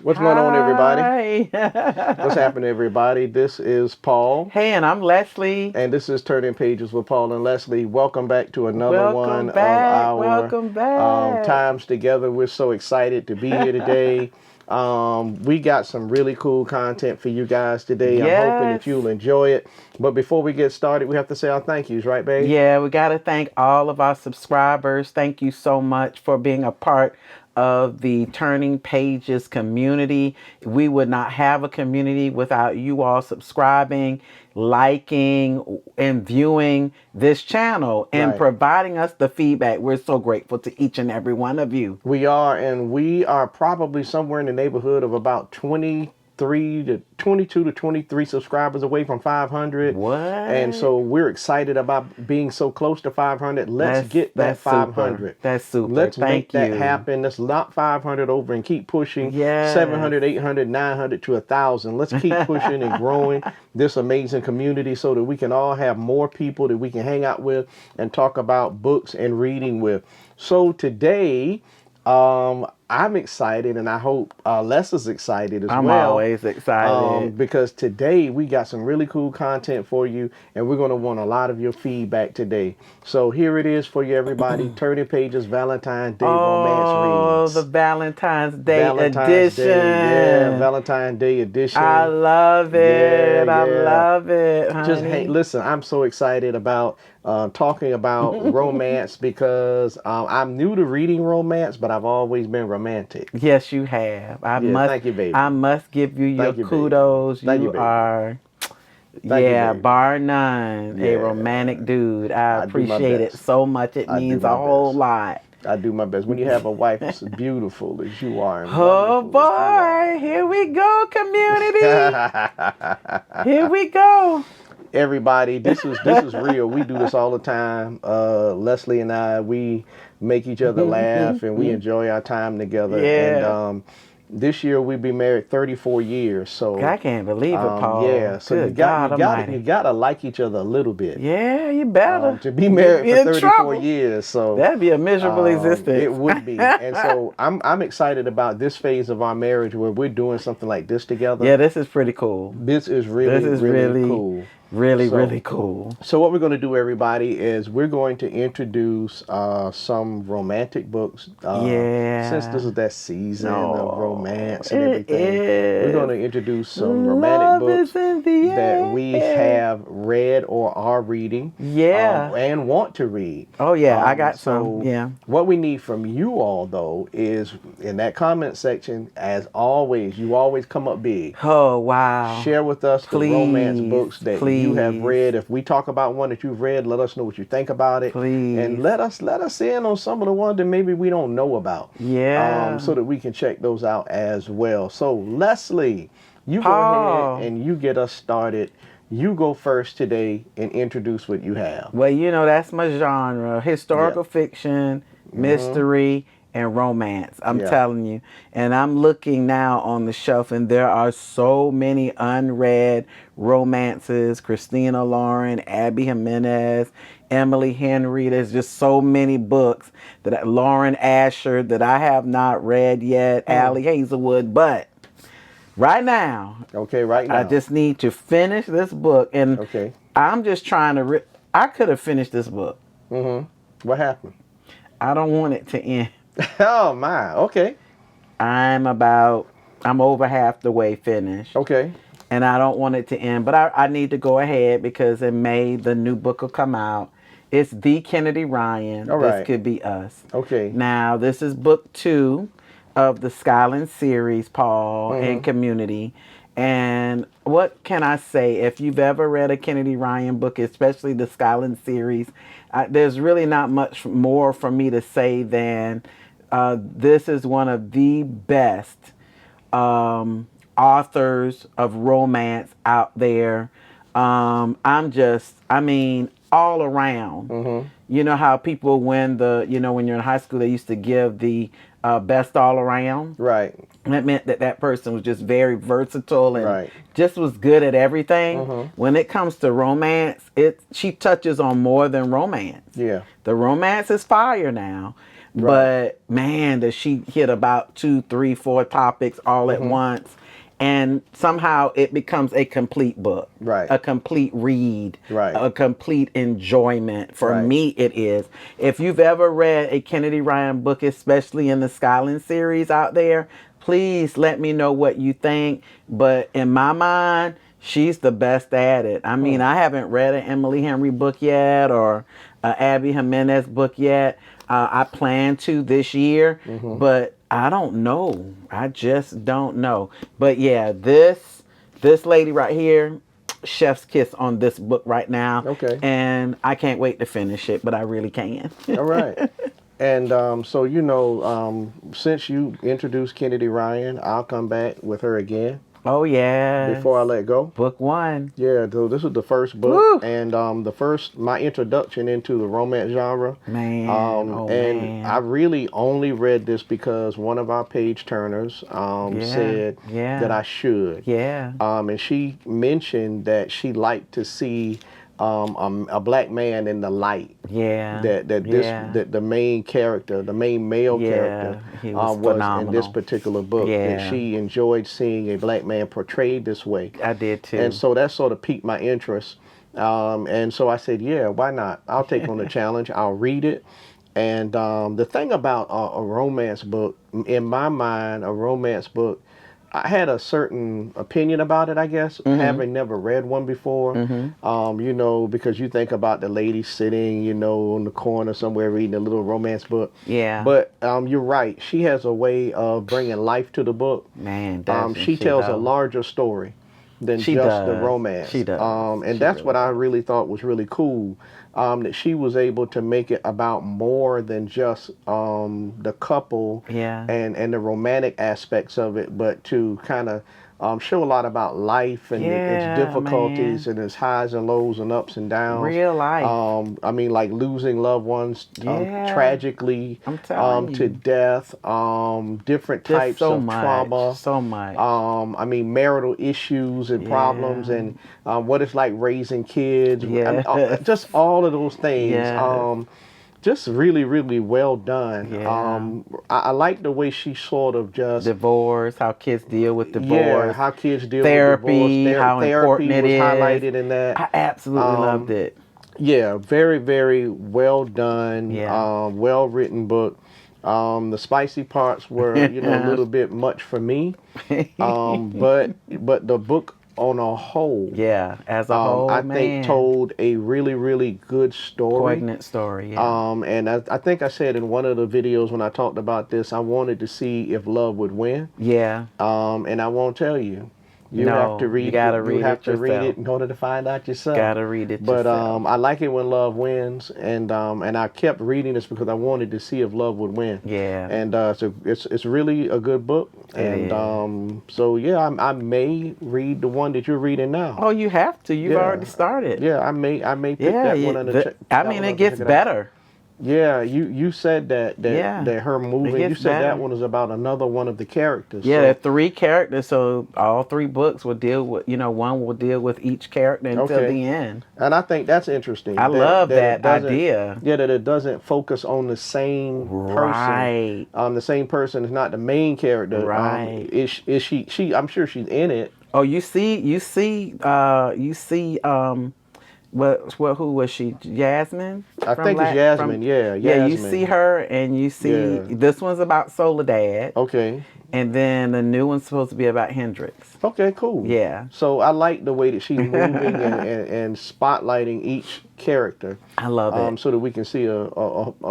What's going on, everybody? Hi. What's happening, everybody? This is Paul. Hey, and I'm Leslie. And this is Turning Pages with Paul and Lesley. Welcome back to another Welcome one back. of our Welcome back. times together. We're so excited to be here today. We got some really cool content for you guys today. I'm hoping that Yes. you'll enjoy it. But before we get started, we have to say our thank yous, right, babe? Yeah, we got to thank all of our subscribers. Thank you so much for being a part of the Turning Pages community. We would not have a community without you all subscribing, liking, and viewing this channel and Right. providing us the feedback. We're so grateful to each and every one of you. We are, and we are probably somewhere in the neighborhood of about 22 to 23 subscribers away from 500. What? And so we're excited about being so close to 500. Let's get that 500. Super. That's super. Let's Thank make that you. happen. Let's knock 500 over and keep pushing. Yes. 700, 800, 900 to 1,000. Let's keep pushing and growing this amazing community so that we can all have more people that we can hang out with and talk about books and reading with. So today, I'm excited, and I hope Les is excited as well. I'm always excited. Because today we got some really cool content for you, and we're going to want a lot of your feedback today. So here it is for you, everybody. Turning Pages Valentine Day Romance Reads. Oh, the Valentine's Day Valentine's edition. Day, yeah, Valentine's Day edition. I love it. Yeah, I yeah. love it, honey. Just hey, listen, I'm so excited about talking about romance because I'm new to reading romance, but I've always been romantic. Yes, you have. Thank you, baby. I must give you your Thank you, baby. kudos. Thank you, You baby. are, Thank you, baby. bar none, Yeah. a romantic dude. I I do my appreciate it best. so much. It I do means my a whole best. lot. I do my best. When you have a wife as beautiful as you are. And Oh wonderful as boy, here we go, community. you are. Here we go. Everybody, this is real. We do this all the time. Leslie and I, we make each other laugh and we enjoy our time together. Yeah. And this year we'll be married 34 years. So I can't believe it, Paul. yeah. So Good you gotta like each other a little bit. Yeah, you better. To be married You'd for be in 34 trouble. years. So That'd be a miserable existence. it would be. And so I'm excited about this phase of our marriage where we're doing something like this together. Yeah, this is pretty cool. This is really cool. Really cool. So what we're going to do, everybody, is we're going to introduce some romantic books. Since this is that season of romance and everything, we're going to introduce some romantic books that we have read or are reading. Yeah. And want to read. Oh, yeah, I got some. Yeah. What we need from you all, though, is in that comment section, as always, you always come up big. Oh, wow. Share with us the romance books that you have Please. read. If we talk about one that you've read, let us know what you think about it. Please. And let us in on some of the ones that maybe we don't know about. Yeah. So that we can check those out as well. So Leslie, you Paul. go ahead and you get us started. You go first today and introduce what you have. Well, you know, that's my genre. Historical fiction, mystery, and romance. I'm telling you. And I'm looking now on the shelf, and there are so many unread romances. Christina Lauren, Abby Jimenez, Emily Henry. There's just so many books that Lauren Asher that I have not read yet. Allie Hazelwood. But right now, I just need to finish this book. And I'm just trying to... I could have finished this book. What happened? I don't want it to end. Oh, my. Okay. I'm over half the way finished. Okay. And I don't want it to end. But I need to go ahead because in May, the new book will come out. It's The Kennedy Ryan. All right. This Could Be Us. Okay. Now, this is book 2 of the Skyland series, Paul, and Community. And what can I say? If you've ever read a Kennedy Ryan book, especially the Skyland series, there's really not much more for me to say than this is one of the best authors of romance out there. All around. You know how people when you're in high school, they used to give the best all around. Right. That meant that person was just very versatile and just was good at everything. When it comes to romance, she touches on more than romance. Yeah. The romance is fire now. but man, does she hit about 2, 3, 4 topics all at once. And somehow it becomes a complete book, Right. a complete read, Right. a complete enjoyment. For me, it is. If you've ever read a Kennedy Ryan book, especially in the Skyland series out there, please let me know what you think. But in my mind, she's the best at it. I mean, I haven't read an Emily Henry book yet or an Abby Jimenez book yet. I plan to this year, but I don't know. I just don't know. But yeah, this lady right here, chef's kiss on this book right now. Okay. And I can't wait to finish it, but I really can. All right. And so, since you introduced Kennedy Ryan, I'll come back with her again. Oh, yeah. Before I let go. Book 1. Yeah, so this was the first book. Woo! And my introduction into the romance genre. Man. Man. I really only read this because one of our page turners said that I should. Yeah. And she mentioned that she liked to see a black man in the light. Yeah. That the main character, the main male character, he was in this particular book. Yeah. And she enjoyed seeing a black man portrayed this way. I did too. And so that sort of piqued my interest. And so I said, yeah, why not? I'll take on the challenge. I'll read it. And the thing about a romance book, in my mind, a romance book, I had a certain opinion about it, I guess, having never read one before. Because you think about the lady sitting, on the corner somewhere reading a little romance book. Yeah. But you're right. She has a way of bringing life to the book. Man, she tells a larger story than just the romance. She does. And that's what I really thought was really cool. That she was able to make it about more than just the couple and the romantic aspects of it, but to kind of show a lot about life and its difficulties and its highs and lows and ups and downs. Real life. I mean, like losing loved ones tragically to death, different types of trauma. So much. I mean, marital issues and problems and what it's like raising kids. Yeah. I mean, just all of those things. Yeah. Just really, really well done. Yeah. I like the way she sort of just... Divorce, how kids deal with divorce. Yeah, how kids deal therapy, with divorce. how important it is. Highlighted in that. I absolutely loved it. Yeah, very, very well done. Yeah. Well written book. The spicy parts were, a little bit much for me. But the book on a whole, as a whole, I think told a really, really good story. Poignant story. Yeah. And I think I said in one of the videos when I talked about this, I wanted to see if love would win. Yeah. And I won't tell you. You have to read it. You have to read it in order to find out yourself. Gotta read it But yourself. I like it when love wins, and I kept reading this because I wanted to see if love would win. Yeah. And so it's really a good book, and so I may read the one that you're reading now. Oh, you have to. You've already started. Yeah, I may pick that one on the. I mean, it gets better. Yeah, you said that her movie. You said better. that one was about another one of the characters. Yeah, so. there are 3 characters, so all 3 books will deal with, one will deal with each character until the end. And I think that's interesting. I love that idea. Yeah, that it doesn't focus on the same person. Right. The same person is not the main character. Right. Is she? I'm sure she's in it. Oh, you see. Who was she? Jasmine? I think it's Jasmine. Jasmine. Yeah, you see her, and you see this one's about Soledad. Okay. And then the new one's supposed to be about Hendrix. Okay, cool. Yeah. So I like the way that she's moving and spotlighting each character. I love it. So that we can see a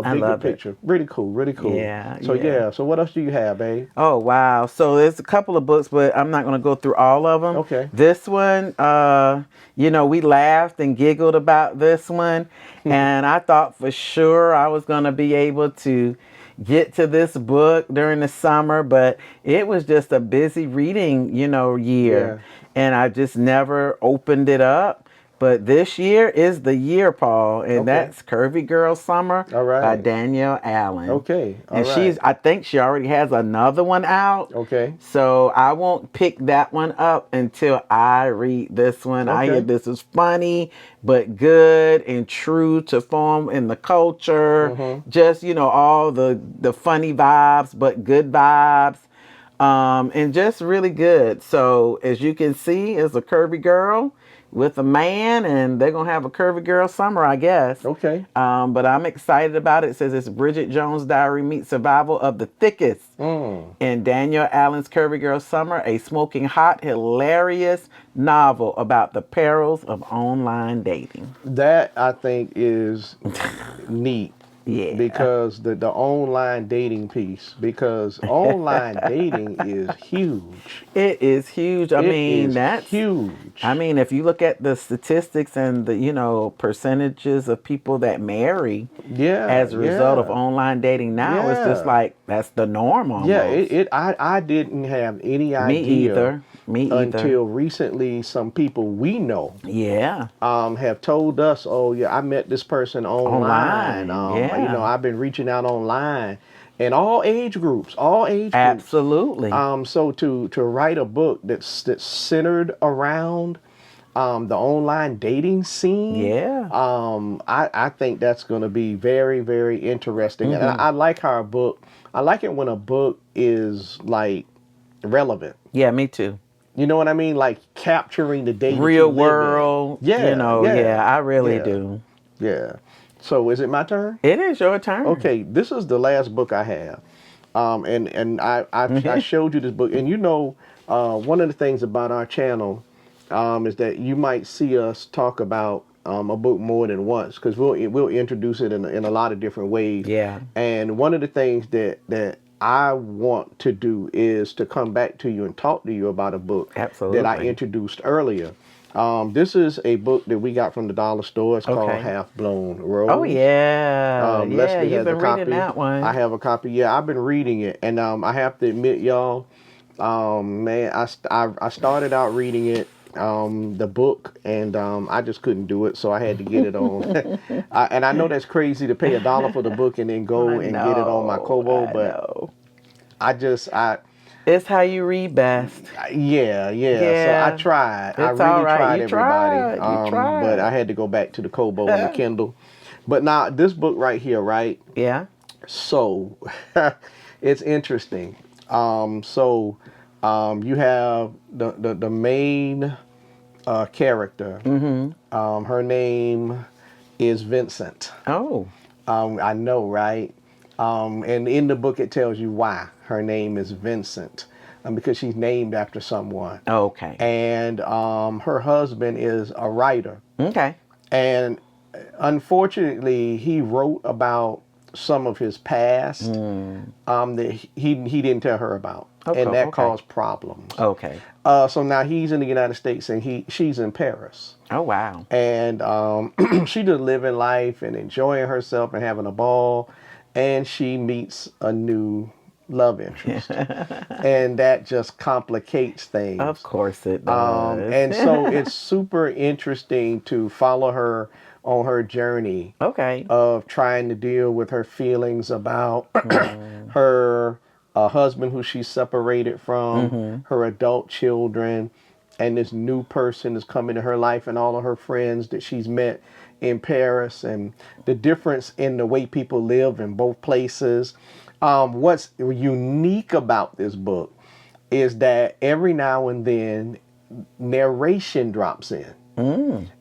bigger picture. Really cool, really cool. Yeah. So what else do you have, babe? Oh, wow. So there's a couple of books, but I'm not going to go through all of them. Okay. This one, we laughed and giggled about this one. And I thought for sure I was going to be able to get to this book during the summer, but it was just a busy reading, year. And I just never opened it up. But this year is the year, Paul, and Okay. that's Curvy Girl Summer All right. by Danielle Allen. Okay. All And right. I think she already has another one out. Okay. So I won't pick that one up until I read this one. I hear Okay. this is funny, but good and true to form in the culture. Mm-hmm. Just, all the funny vibes, but good vibes. And just really good. So as you can see, it's a curvy girl with a man, and they're gonna have a curvy girl summer, I guess. Okay. But I'm excited about it. It says it's Bridget Jones' Diary meets Survival of the Thickest in Daniel Allen's Curvy Girl Summer, a smoking hot, hilarious novel about the perils of online dating. That I think is neat. Yeah. Because the online dating piece, because online dating is huge. It is huge. I mean, that's huge. I mean, if you look at the statistics and the, percentages of people that marry as a result of online dating now, it's just like that's the norm almost. Yeah, I didn't have any idea. Me either. Until recently, some people we know have told us, oh yeah, I met this person online. I've been reaching out online, and all age groups. Absolutely. So to write a book that's centered around the online dating scene, I think that's going to be very, very interesting. And I like how I like it when a book is like relevant. Yeah, me too. You know what I mean? Like capturing the day real world. I really do. Yeah. So is it my turn? It is your turn. Okay, this is the last book I have. And I showed you this book. And one of the things about our channel is that you might see us talk about a book more than once, because we'll introduce it in a lot of different ways. Yeah. And one of the things that I want to do is to come back to you and talk to you about a book that I introduced earlier. This is a book that we got from the dollar store. It's called Half Blown Rose. Oh yeah, Lesley you've has been a copy. reading that one. I have a copy. Yeah, I've been reading it, and I have to admit, y'all, man, I started out reading it, the book, and I just couldn't do it, so I had to get it on. And I know that's crazy to pay $1 for the book and then go and get it on my Kobo, but it's how you read best. Yeah. So I tried. It's I really tried, everybody. But I had to go back to the Kobo and the Kindle. But now this book right here, right? Yeah. So it's interesting. You have the main character. Her name is Vincent. Oh. I know, right? And in the book, it tells you why her name is Vincent, because she's named after someone. Okay. And her husband is a writer. Okay. And unfortunately, he wrote about some of his past that he didn't tell her about. And that caused problems. Okay. So now he's in the United States and she's in Paris. Oh, wow. And she just living life and enjoying herself and having a ball. And she meets a new love interest. And that just complicates things. Of course it does. And so it's super interesting to follow her on her journey of trying to deal with her feelings about her husband who she's separated from, her adult children, and this new person is coming to her life, and all of her friends that she's met in Paris, and the difference in the way people live in both places. What's unique about this book is that every now and then narration drops in.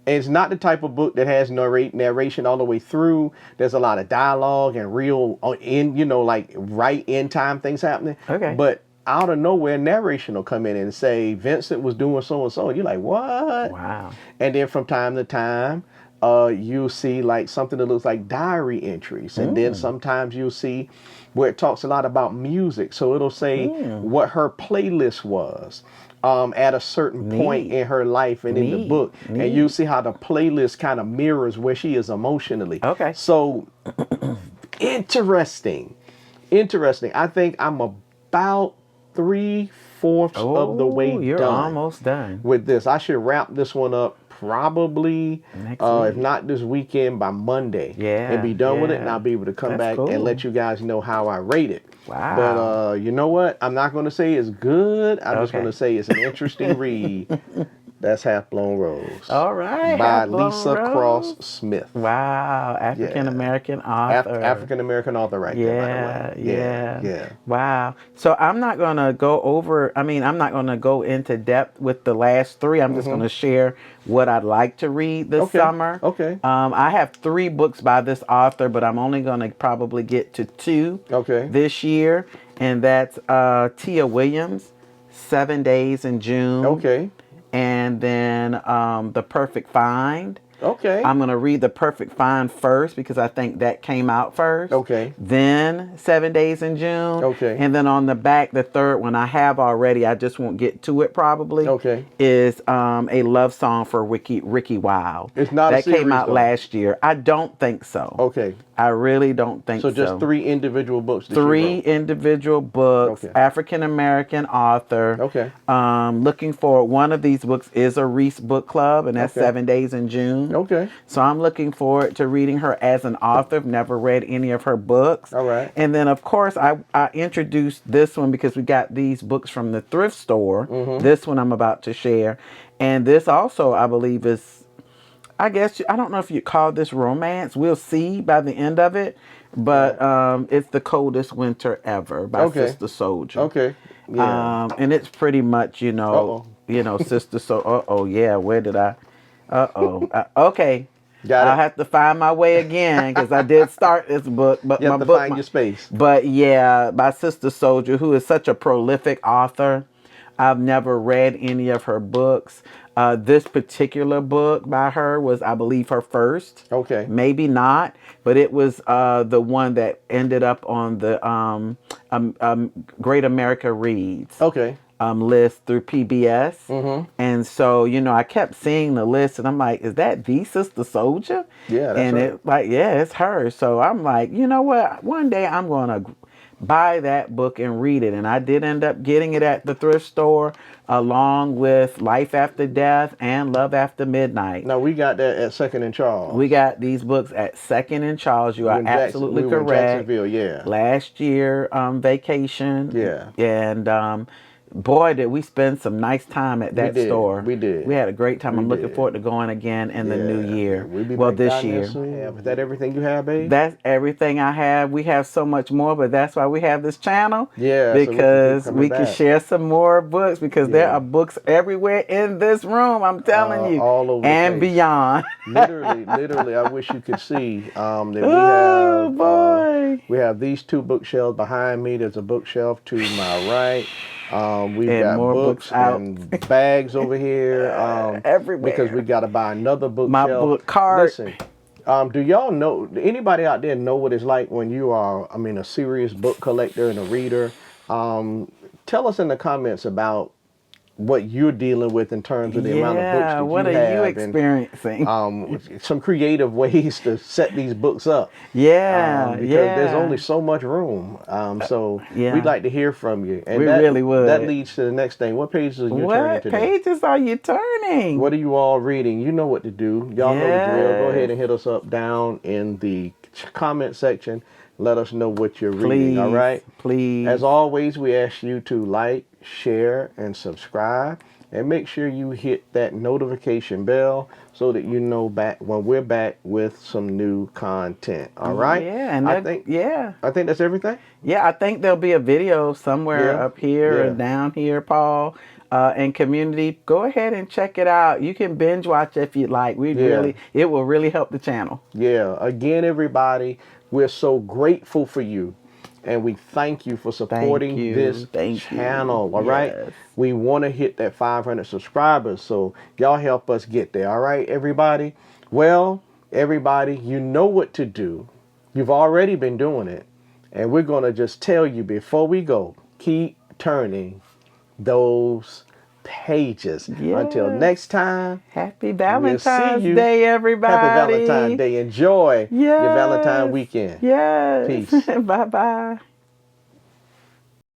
It's not the type of book that has narration all the way through. There's a lot of dialogue and real right in time things happening. Okay. But out of nowhere, narration will come in and say Vincent was doing so and so, and you're like, what? Wow. And then from time to time, you'll see like something that looks like diary entries, and then sometimes you'll see where it talks a lot about music. So it'll say what her playlist was at a certain point in her life and in the book. And you see how the playlist kind of mirrors where she is emotionally. Okay. So interesting. I think I'm about 3/4 of the way you're done almost done with this. I should wrap this one up probably, Next if week. not this weekend, by Monday. Yeah, And be done with it, yeah. and I'll be able to come That's back cool. and let you guys know how I rate it. Wow. But you know what? I'm not going to say it's good. I'm just going Okay. to say it's an interesting read. That's Half Blown Rose. All right. By Half Blown Lisa Rose. Cross Smith. Wow. African American author. African American author right there, by the way. Yeah. Wow. So I'm not going to go over, I'm not going to go into depth with the last three. I'm just going to share what I'd like to read this summer. Okay. I have 3 books by this author, but I'm only going to probably get to 2 this year. And that's Tia Williams, 7 Days in June. Okay. And then The Perfect Find. Okay. I'm going to read The Perfect Find first because I think that came out first. Okay. Then 7 Days in June. Okay. And then on the back, the third one I have already, I just won't get to it probably, is a love song for Ricky Wild. It's not that a series, came out though. last year. I don't think so. Okay. I really don't think so. So just 3 individual books that 3 you wrote. individual books, African American author. Okay. Looking for one of these books is a Reese Book Club, and that's 7 Days in June. Okay. So I'm looking forward to reading her as an author. I've never read any of her books. All right. And then, of course, I introduced this one because we got these books from the thrift store. This one I'm about to share. And this also, I believe, is, I guess, I don't know if you call this romance. We'll see by the end of it. But it's The Coldest Winter Ever by Sister Soldier. Okay. Yeah. And it's pretty much, Sister Soldier. Yeah, where did I? Okay. I'll have to find my way again because I did start this book, but you have to find your space. But yeah, by Sister Soldier, who is such a prolific author. I've never read any of her books. This particular book by her was, I believe, her first. Okay. Maybe not, but it was the one that ended up on the Great America Reads. Okay. List through PBS. And so, I kept seeing the list and I'm like, is that the Sister Soldier? Yeah, that's and right. It's her. So I'm like, you know what? One day I'm going to buy that book and read it. And I did end up getting it at the thrift store along with Life After Death and Love After Midnight. No, we got that at 2nd and Charles. We got these books at 2nd and Charles. You are absolutely correct. We were in Jacksonville, yeah. Last year, vacation. Yeah. And boy, did we spend some nice time at that store. We did. We had a great time. I'm looking forward to going again in the new year. We'll be this year. Is that everything you have, babe? That's everything I have. We have so much more, but that's why we have this channel. Yeah. Because we can share some more books because there are books everywhere in this room. I'm telling you. All over and beyond. literally, I wish you could see that we have. We have these 2 bookshelves behind me. There's a bookshelf to my right. We've got books and bags over here. Everywhere. Because we got to buy another bookshelf. My book cart. Listen, do y'all know, anybody out there know what it's like when you are, a serious book collector and a reader? Tell us in the comments about what you're dealing with in terms of the amount of books that what you are have you experiencing? And, some creative ways to set these books up. Because there's only so much room. So we'd like to hear from you. And we really would. That leads to the next thing. What pages are you turning today? What pages are you turning? What are you all reading? You know what to do. Y'all know the drill. Go ahead and hit us up down in the comment section. Let us know what you're reading, all right? Please. As always, we ask you to like, share, and subscribe. And make sure you hit that notification bell so that you know back when we're back with some new content. All right? Yeah, and I think that's everything. Yeah, I think there'll be a video somewhere up here or down here, Paul. And community, go ahead and check it out. You can binge watch if you'd like. It will really help the channel. Yeah. Again, everybody, we're so grateful for you. And we thank you for supporting this channel, all right? We want to hit that 500 subscribers, so y'all help us get there, all right, everybody? Well, everybody, you know what to do. You've already been doing it. And we're going to just tell you before we go, keep turning those pages. Until next time. Happy Valentine's Day, everybody. Happy Valentine's Day. Enjoy your Valentine weekend. Yes. Peace. Bye-bye.